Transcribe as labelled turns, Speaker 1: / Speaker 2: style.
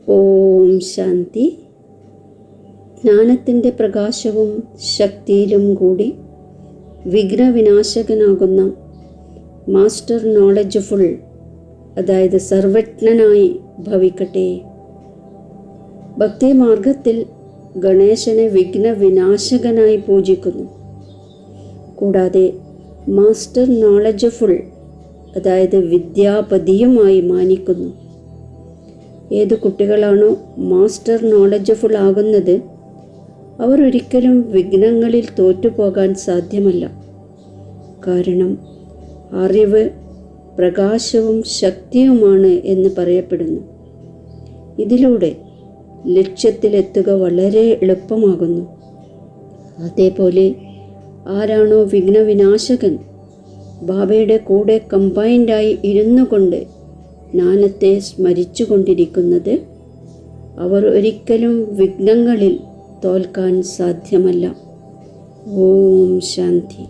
Speaker 1: ഓം ശാന്തി. ജ്ഞാനത്തിൻ്റെ പ്രകാശവും ശക്തിയിലും കൂടി വിഘ്നവിനാശകനാകുന്ന മാസ്റ്റർ നോളജ്ഫുൾ, അതായത് സർവജ്ഞനായി ഭവിക്കട്ടെ. ഭക്തിമാർഗത്തിൽ ഗണേശനെ വിഘ്നവിനാശകനായി പൂജിക്കുന്നു. കൂടാതെ മാസ്റ്റർ നോളജ്ഫുൾ, അതായത് വിദ്യാപതിയുമായി മാനിക്കുന്നു. ഏതു കുട്ടികളാണോ മാസ്റ്റർ നോളജ്ഫുൾ ആകുന്നത്, അവർ ഒരിക്കലും വിഘ്നങ്ങളിൽ തോറ്റുപോകാൻ സാധ്യമല്ല. കാരണം അറിവ് പ്രകാശവും ശക്തിയുമാണ് എന്ന് പറയപ്പെടുന്നു. ഇതിലൂടെ ലക്ഷ്യത്തിലെത്തുക വളരെ എളുപ്പമാകുന്നു. അതേപോലെ ആരാണോ വിഘ്നവിനാശകൻ, ബാബയുടെ കൂടെ കമ്പൈൻഡായി ഇരുന്നു കൊണ്ട് ജ്ഞാനത്തെ സ്മരിച്ചു കൊണ്ടിരിക്കുന്നത്, അവർ ഒരിക്കലും വിഘ്നങ്ങളിൽ തോൽക്കാൻ സാധ്യമല്ല. ഓം ശാന്തി.